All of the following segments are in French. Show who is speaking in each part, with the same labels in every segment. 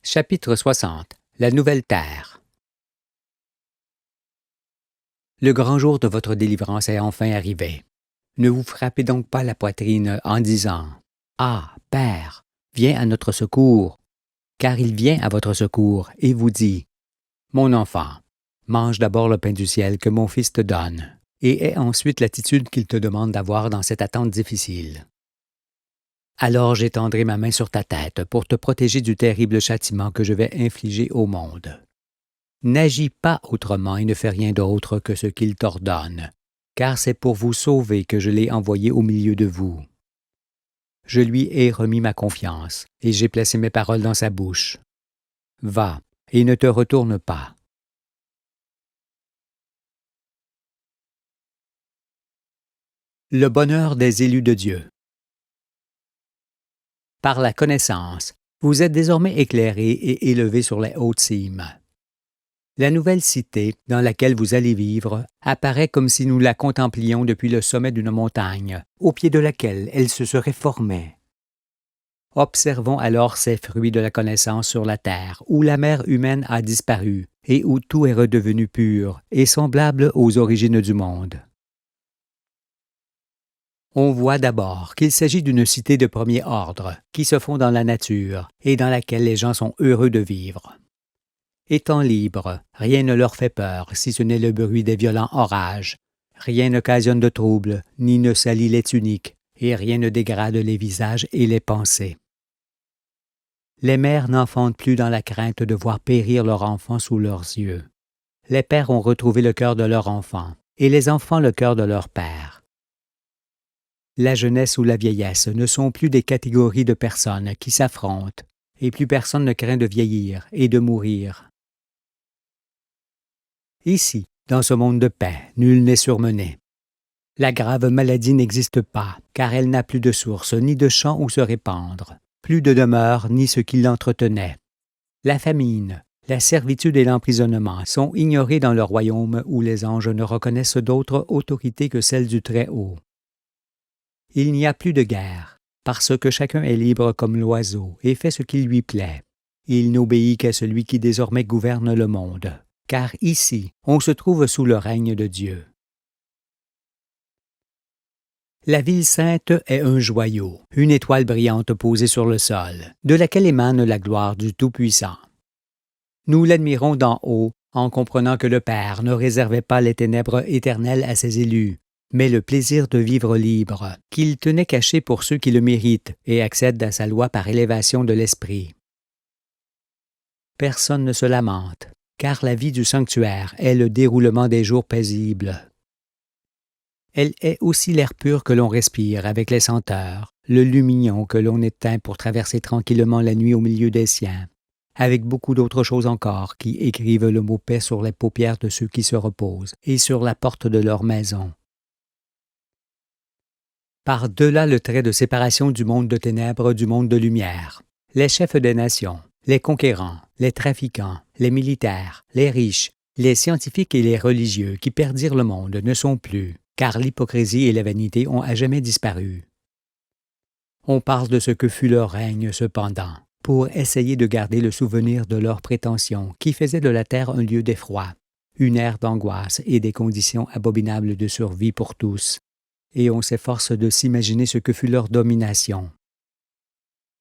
Speaker 1: Chapitre 60. La nouvelle terre. Le grand jour de votre délivrance est enfin arrivé. Ne vous frappez donc pas la poitrine en disant « Ah, Père, viens à notre secours », car il vient à votre secours et vous dit « Mon enfant, mange d'abord le pain du ciel que mon Fils te donne, et aie ensuite l'attitude qu'il te demande d'avoir dans cette attente difficile. » Alors j'étendrai ma main sur ta tête pour te protéger du terrible châtiment que je vais infliger au monde. N'agis pas autrement et ne fais rien d'autre que ce qu'il t'ordonne, car c'est pour vous sauver que je l'ai envoyé au milieu de vous. Je lui ai remis ma confiance, et j'ai placé mes paroles dans sa bouche. Va, et ne te retourne pas. Le bonheur des élus de Dieu. Par la connaissance, vous êtes désormais éclairés et élevés sur les hautes cimes. La nouvelle cité dans laquelle vous allez vivre apparaît comme si nous la contemplions depuis le sommet d'une montagne, au pied de laquelle elle se serait formée. Observons alors ces fruits de la connaissance sur la terre, où la mère humaine a disparu, et où tout est redevenu pur et semblable aux origines du monde. On voit d'abord qu'il s'agit d'une cité de premier ordre, qui se fond dans la nature, et dans laquelle les gens sont heureux de vivre. Étant libres, rien ne leur fait peur, si ce n'est le bruit des violents orages. Rien n'occasionne de troubles, ni ne salit les tuniques, et rien ne dégrade les visages et les pensées. Les mères n'enfantent plus dans la crainte de voir périr leur enfant sous leurs yeux. Les pères ont retrouvé le cœur de leur enfant, et les enfants le cœur de leur père. La jeunesse ou la vieillesse ne sont plus des catégories de personnes qui s'affrontent, et plus personne ne craint de vieillir et de mourir. Ici, dans ce monde de paix, nul n'est surmené. La grave maladie n'existe pas, car elle n'a plus de source ni de champ où se répandre, plus de demeure ni ce qui l'entretenait. La famine, la servitude et l'emprisonnement sont ignorés dans le royaume où les anges ne reconnaissent d'autre autorité que celle du Très-Haut. Il n'y a plus de guerre, parce que chacun est libre comme l'oiseau et fait ce qui lui plaît. Il n'obéit qu'à celui qui désormais gouverne le monde, car ici, on se trouve sous le règne de Dieu. La ville sainte est un joyau, une étoile brillante posée sur le sol, de laquelle émane la gloire du Tout-Puissant. Nous l'admirons d'en haut, en comprenant que le Père ne réservait pas les ténèbres éternelles à ses élus, mais le plaisir de vivre libre, qu'il tenait caché pour ceux qui le méritent et accèdent à sa loi par élévation de l'esprit. Personne ne se lamente, car la vie du sanctuaire est le déroulement des jours paisibles. Elle est aussi l'air pur que l'on respire avec les senteurs, le lumignon que l'on éteint pour traverser tranquillement la nuit au milieu des siens, avec beaucoup d'autres choses encore qui écrivent le mot paix sur les paupières de ceux qui se reposent et sur la porte de leur maison. Par-delà le trait de séparation du monde de ténèbres du monde de lumière, les chefs des nations, les conquérants, les trafiquants, les militaires, les riches, les scientifiques et les religieux qui perdirent le monde ne sont plus, car l'hypocrisie et la vanité ont à jamais disparu. On parle de ce que fut leur règne cependant, pour essayer de garder le souvenir de leurs prétentions qui faisaient de la terre un lieu d'effroi, une ère d'angoisse et des conditions abominables de survie pour tous. Et on s'efforce de s'imaginer ce que fut leur domination.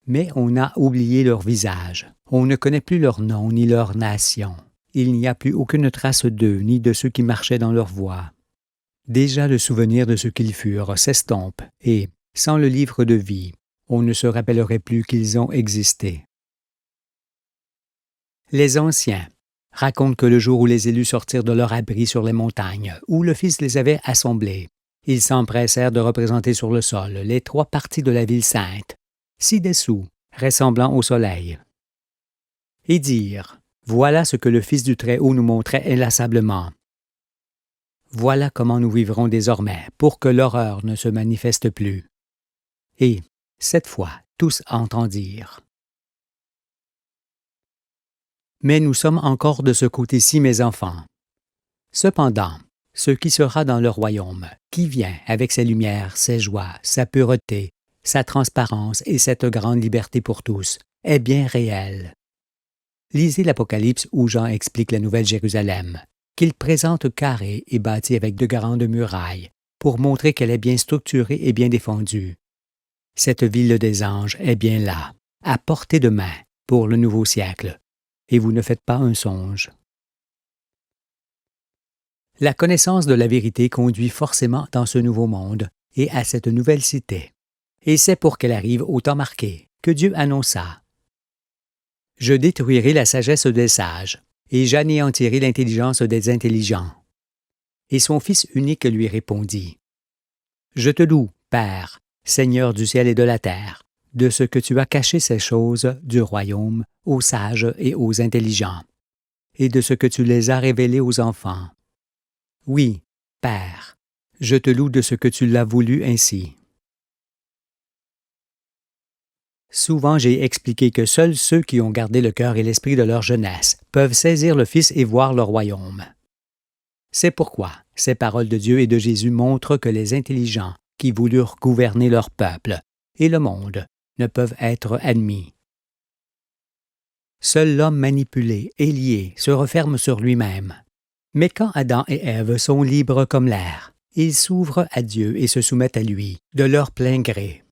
Speaker 1: Mais on a oublié leur visage, on ne connaît plus leur nom ni leur nation. Il n'y a plus aucune trace d'eux ni de ceux qui marchaient dans leur voie. Déjà le souvenir de ce qu'ils furent s'estompe et, sans le livre de vie, on ne se rappellerait plus qu'ils ont existé. Les anciens racontent que le jour où les élus sortirent de leur abri sur les montagnes, où le Fils les avait assemblés, ils s'empressèrent de représenter sur le sol les trois parties de la ville sainte, ci-dessous, ressemblant au soleil, et dire « Voilà ce que le Fils du Très-Haut nous montrait inlassablement. Voilà comment nous vivrons désormais pour que l'horreur ne se manifeste plus. » Et, cette fois, tous entendirent. Mais nous sommes encore de ce côté-ci, mes enfants. Cependant, ce qui sera dans le royaume, qui vient avec ses lumières, ses joies, sa pureté, sa transparence et cette grande liberté pour tous, est bien réel. Lisez l'Apocalypse où Jean explique la Nouvelle Jérusalem, qu'il présente carrée et bâtie avec de grandes murailles, pour montrer qu'elle est bien structurée et bien défendue. Cette ville des anges est bien là, à portée de main, pour le nouveau siècle, et vous ne faites pas un songe. La connaissance de la vérité conduit forcément dans ce nouveau monde et à cette nouvelle cité. Et c'est pour qu'elle arrive au temps marqué que Dieu annonça. « Je détruirai la sagesse des sages, et j'anéantirai l'intelligence des intelligents. » Et son Fils unique lui répondit. « Je te loue, Père, Seigneur du ciel et de la terre, de ce que tu as caché ces choses du royaume aux sages et aux intelligents, et de ce que tu les as révélées aux enfants. Oui, Père, je te loue de ce que tu l'as voulu ainsi. » Souvent j'ai expliqué que seuls ceux qui ont gardé le cœur et l'esprit de leur jeunesse peuvent saisir le Fils et voir le royaume. C'est pourquoi ces paroles de Dieu et de Jésus montrent que les intelligents qui voulurent gouverner leur peuple et le monde ne peuvent être admis. Seul l'homme manipulé et lié se referme sur lui-même. Mais quand Adam et Ève sont libres comme l'air, ils s'ouvrent à Dieu et se soumettent à lui, de leur plein gré.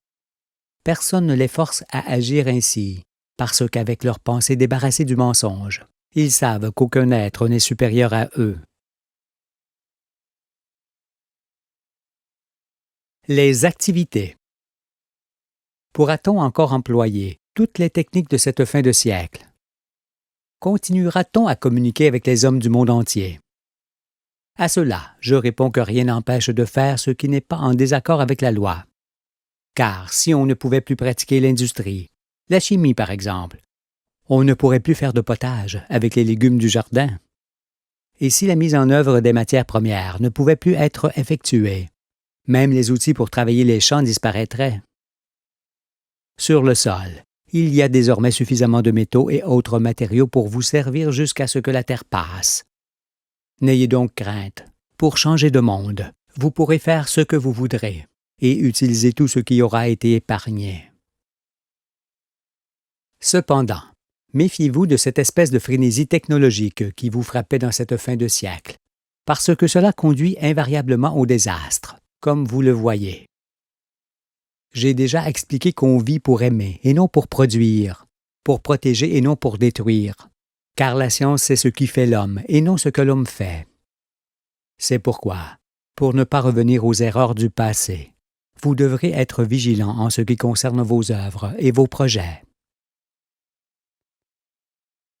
Speaker 1: Personne ne les force à agir ainsi, parce qu'avec leurs pensées débarrassées du mensonge, ils savent qu'aucun être n'est supérieur à eux. Les activités. Pourra-t-on encore employer toutes les techniques de cette fin de siècle? Continuera-t-on à communiquer avec les hommes du monde entier? À cela, je réponds que rien n'empêche de faire ce qui n'est pas en désaccord avec la loi. Car si on ne pouvait plus pratiquer l'industrie, la chimie par exemple, on ne pourrait plus faire de potage avec les légumes du jardin. Et si la mise en œuvre des matières premières ne pouvait plus être effectuée, même les outils pour travailler les champs disparaîtraient. Sur le sol, il y a désormais suffisamment de métaux et autres matériaux pour vous servir jusqu'à ce que la terre passe. N'ayez donc crainte. Pour changer de monde, vous pourrez faire ce que vous voudrez et utiliser tout ce qui aura été épargné. Cependant, méfiez-vous de cette espèce de frénésie technologique qui vous frappait dans cette fin de siècle, parce que cela conduit invariablement au désastre, comme vous le voyez. J'ai déjà expliqué qu'on vit pour aimer et non pour produire, pour protéger et non pour détruire, car la science c'est ce qui fait l'homme et non ce que l'homme fait. C'est pourquoi, pour ne pas revenir aux erreurs du passé, vous devrez être vigilant en ce qui concerne vos œuvres et vos projets.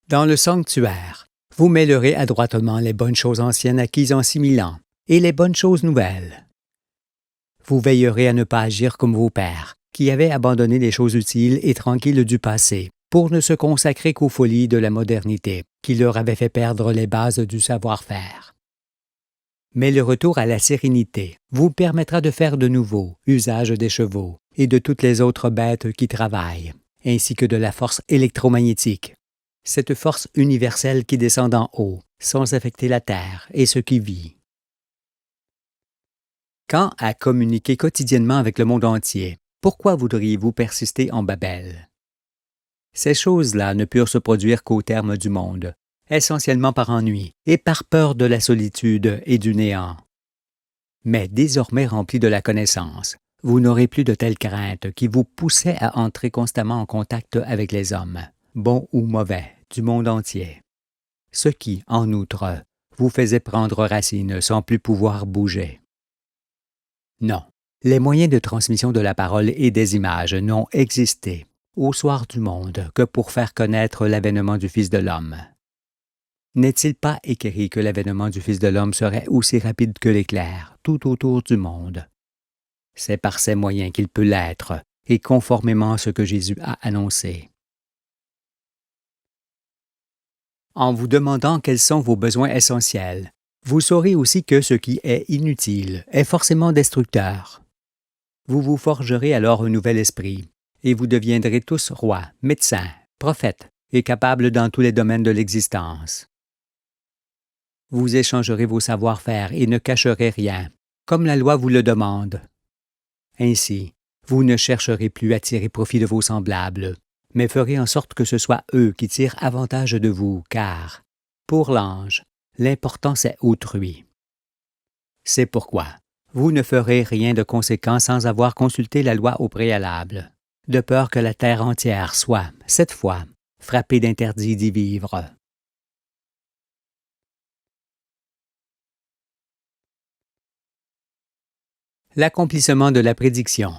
Speaker 1: Dans le sanctuaire, vous mêlerez adroitement les bonnes choses anciennes acquises en 6000 ans et les bonnes choses nouvelles. Vous veillerez à ne pas agir comme vos pères, qui avaient abandonné les choses utiles et tranquilles du passé, pour ne se consacrer qu'aux folies de la modernité, qui leur avaient fait perdre les bases du savoir-faire. Mais le retour à la sérénité vous permettra de faire de nouveau usage des chevaux et de toutes les autres bêtes qui travaillent, ainsi que de la force électromagnétique, cette force universelle qui descend d'en haut, sans affecter la terre et ce qui vit. Quant à communiquer quotidiennement avec le monde entier, pourquoi voudriez-vous persister en Babel? Ces choses-là ne purent se produire qu'au terme du monde, essentiellement par ennui et par peur de la solitude et du néant. Mais désormais remplis de la connaissance, vous n'aurez plus de telles craintes qui vous poussaient à entrer constamment en contact avec les hommes, bons ou mauvais, du monde entier. Ce qui, en outre, vous faisait prendre racine sans plus pouvoir bouger. Non, les moyens de transmission de la parole et des images n'ont existé au soir du monde que pour faire connaître l'avènement du Fils de l'homme. N'est-il pas écrit que l'avènement du Fils de l'homme serait aussi rapide que l'éclair, tout autour du monde? C'est par ces moyens qu'il peut l'être, et conformément à ce que Jésus a annoncé. En vous demandant quels sont vos besoins essentiels, vous saurez aussi que ce qui est inutile est forcément destructeur. Vous vous forgerez alors un nouvel esprit, et vous deviendrez tous rois, médecins, prophètes, et capables dans tous les domaines de l'existence. Vous échangerez vos savoir-faire et ne cacherez rien, comme la loi vous le demande. Ainsi, vous ne chercherez plus à tirer profit de vos semblables, mais ferez en sorte que ce soit eux qui tirent avantage de vous, car, pour l'ange, l'importance est autrui. C'est pourquoi vous ne ferez rien de conséquent sans avoir consulté la loi au préalable, de peur que la terre entière soit, cette fois, frappée d'interdit d'y vivre. L'accomplissement de la prédiction.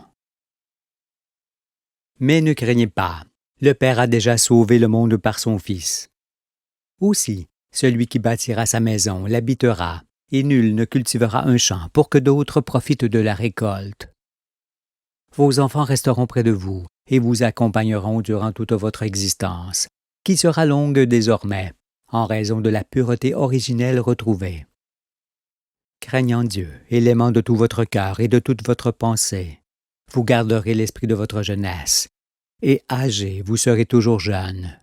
Speaker 1: Mais ne craignez pas, le Père a déjà sauvé le monde par son Fils. Aussi, celui qui bâtira sa maison l'habitera, et nul ne cultivera un champ pour que d'autres profitent de la récolte. Vos enfants resteront près de vous et vous accompagneront durant toute votre existence, qui sera longue désormais, en raison de la pureté originelle retrouvée. Craignant Dieu et l'aimant de tout votre cœur et de toute votre pensée, vous garderez l'esprit de votre jeunesse, et âgé, vous serez toujours jeune.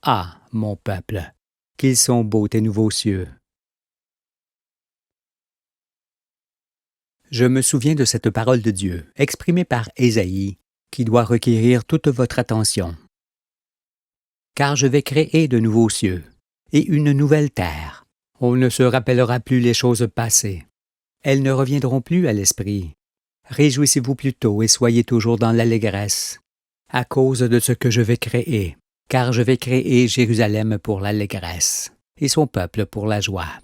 Speaker 1: Ah, mon peuple, qu'ils sont beaux tes nouveaux cieux! Je me souviens de cette parole de Dieu, exprimée par Ésaïe, qui doit requérir toute votre attention. Car je vais créer de nouveaux cieux et une nouvelle terre. On ne se rappellera plus les choses passées. Elles ne reviendront plus à l'esprit. Réjouissez-vous plutôt et soyez toujours dans l'allégresse, à cause de ce que je vais créer, car je vais créer Jérusalem pour l'allégresse, et son peuple pour la joie.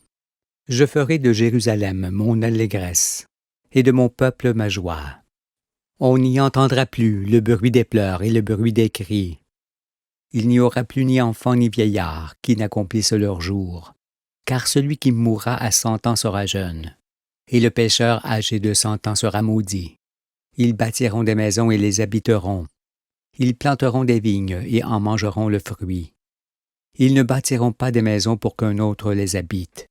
Speaker 1: Je ferai de Jérusalem mon allégresse, et de mon peuple ma joie. On n'y entendra plus le bruit des pleurs et le bruit des cris. Il n'y aura plus ni enfants ni vieillards qui n'accomplissent leur jour, car celui qui mourra à 100 ans sera jeune, et le pécheur âgé de 100 ans sera maudit. Ils bâtiront des maisons et les habiteront. Ils planteront des vignes et en mangeront le fruit. Ils ne bâtiront pas des maisons pour qu'un autre les habite.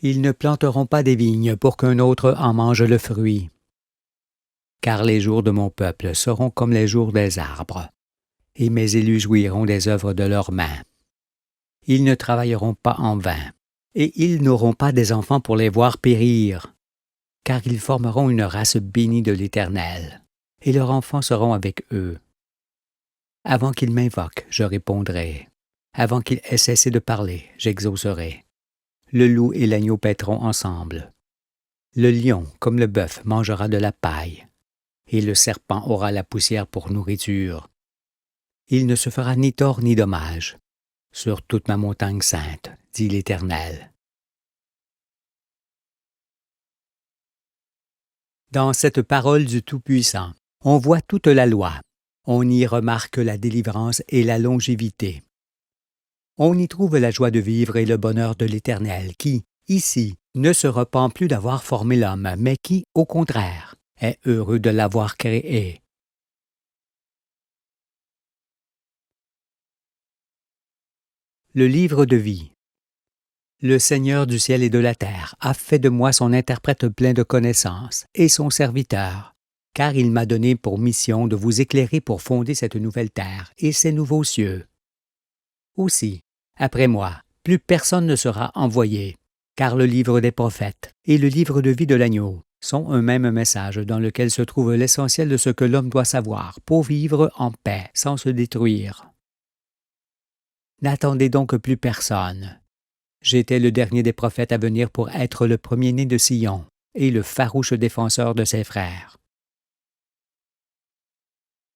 Speaker 1: Ils ne planteront pas des vignes pour qu'un autre en mange le fruit. Car les jours de mon peuple seront comme les jours des arbres, et mes élus jouiront des œuvres de leurs mains. Ils ne travailleront pas en vain, et ils n'auront pas des enfants pour les voir périr, car ils formeront une race bénie de l'Éternel, et leurs enfants seront avec eux. Avant qu'ils m'invoquent, je répondrai. Avant qu'ils aient cessé de parler, j'exaucerai. Le loup et l'agneau paîtront ensemble. Le lion, comme le bœuf, mangera de la paille, et le serpent aura la poussière pour nourriture. Il ne se fera ni tort ni dommage sur toute ma montagne sainte, dit l'Éternel. Dans cette parole du Tout-Puissant, on voit toute la loi. On y remarque la délivrance et la longévité. On y trouve la joie de vivre et le bonheur de l'Éternel qui, ici, ne se repent plus d'avoir formé l'homme, mais qui, au contraire, est heureux de l'avoir créé. Le livre de vie. Le Seigneur du ciel et de la terre a fait de moi son interprète plein de connaissances et son serviteur, car il m'a donné pour mission de vous éclairer pour fonder cette nouvelle terre et ces nouveaux cieux. Aussi, après moi, plus personne ne sera envoyé, car le livre des prophètes et le livre de vie de l'agneau sont un même message dans lequel se trouve l'essentiel de ce que l'homme doit savoir pour vivre en paix sans se détruire. N'attendez donc plus personne. J'étais le dernier des prophètes à venir pour être le premier-né de Sion et le farouche défenseur de ses frères.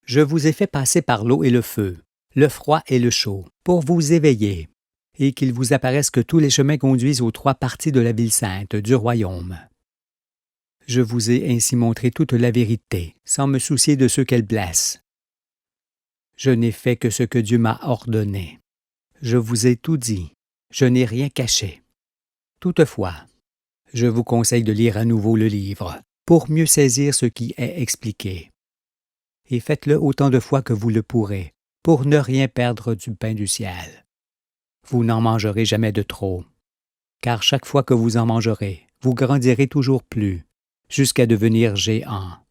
Speaker 1: Je vous ai fait passer par l'eau et le feu, le froid et le chaud, pour vous éveiller, et qu'il vous apparaisse que tous les chemins conduisent aux 3 parties de la ville sainte du royaume. Je vous ai ainsi montré toute la vérité, sans me soucier de ceux qu'elle blesse. Je n'ai fait que ce que Dieu m'a ordonné. Je vous ai tout dit, je n'ai rien caché. Toutefois, je vous conseille de lire à nouveau le livre, pour mieux saisir ce qui est expliqué. Et faites-le autant de fois que vous le pourrez, pour ne rien perdre du pain du ciel. Vous n'en mangerez jamais de trop, car chaque fois que vous en mangerez, vous grandirez toujours plus, jusqu'à devenir géant.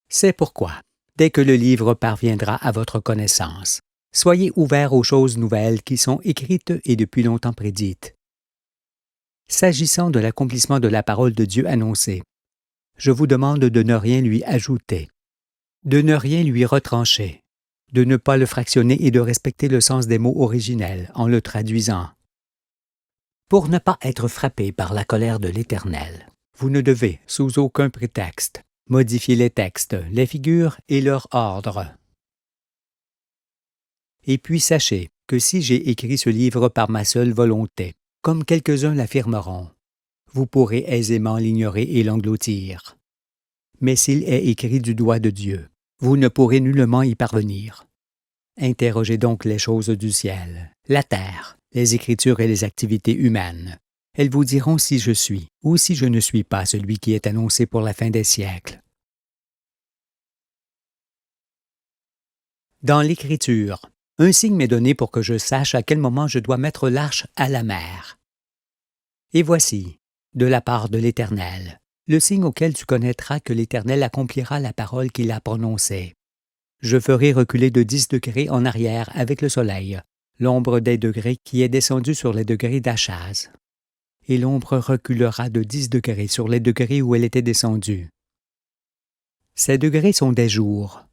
Speaker 1: C'est pourquoi, dès que le livre parviendra à votre connaissance, soyez ouverts aux choses nouvelles qui sont écrites et depuis longtemps prédites. S'agissant de l'accomplissement de la parole de Dieu annoncée, je vous demande de ne rien lui ajouter. de ne rien lui retrancher, de ne pas le fractionner et de respecter le sens des mots originels en le traduisant. Pour ne pas être frappé par la colère de l'Éternel, vous ne devez, sous aucun prétexte, modifier les textes, les figures et leur ordre. Et puis sachez que si j'ai écrit ce livre par ma seule volonté, comme quelques-uns l'affirmeront, vous pourrez aisément l'ignorer et l'engloutir. Mais s'il est écrit du doigt de Dieu, vous ne pourrez nullement y parvenir. Interrogez donc les choses du ciel, la terre, les Écritures et les activités humaines. Elles vous diront si je suis ou si je ne suis pas celui qui est annoncé pour la fin des siècles. Dans l'Écriture, un signe m'est donné pour que je sache à quel moment je dois mettre l'arche à la mer. Et voici, de la part de l'Éternel, le signe auquel tu connaîtras que l'Éternel accomplira la parole qu'il a prononcée. Je ferai reculer de 10 degrés en arrière avec le soleil, l'ombre des degrés qui est descendue sur les degrés d'Achaz. Et l'ombre reculera de 10 degrés sur les degrés où elle était descendue. Ces degrés sont des jours.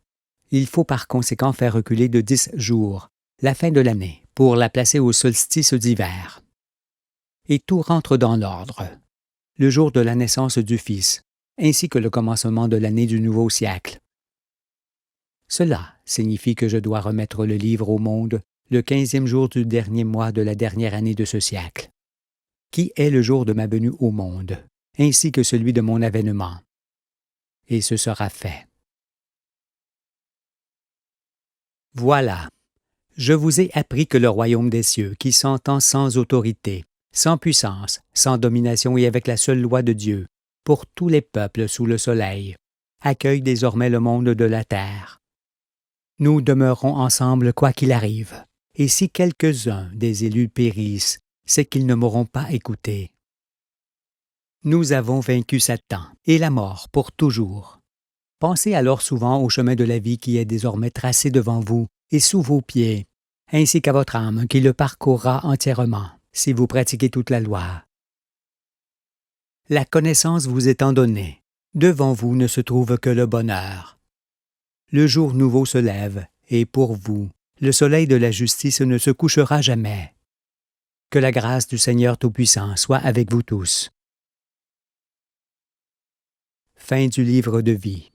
Speaker 1: Il faut par conséquent faire reculer de 10 jours, la fin de l'année, pour la placer au solstice d'hiver. Et tout rentre dans l'ordre. Le jour de la naissance du Fils, ainsi que le commencement de l'année du nouveau siècle. Cela signifie que je dois remettre le livre au monde le 15e jour du dernier mois de la dernière année de ce siècle, qui est le jour de ma venue au monde, ainsi que celui de mon avènement. Et ce sera fait. Voilà, je vous ai appris que le royaume des cieux, qui s'entend sans autorité, sans puissance, sans domination et avec la seule loi de Dieu, pour tous les peuples sous le soleil, accueille désormais le monde de la terre. Nous demeurons ensemble quoi qu'il arrive, et si quelques-uns des élus périssent, c'est qu'ils ne m'auront pas écouté. Nous avons vaincu Satan et la mort pour toujours. Pensez alors souvent au chemin de la vie qui est désormais tracé devant vous et sous vos pieds, ainsi qu'à votre âme qui le parcourra entièrement, si vous pratiquez toute la loi. La connaissance vous étant donnée, devant vous ne se trouve que le bonheur. Le jour nouveau se lève, et pour vous, le soleil de la justice ne se couchera jamais. Que la grâce du Seigneur Tout-Puissant soit avec vous tous. Fin du livre de vie.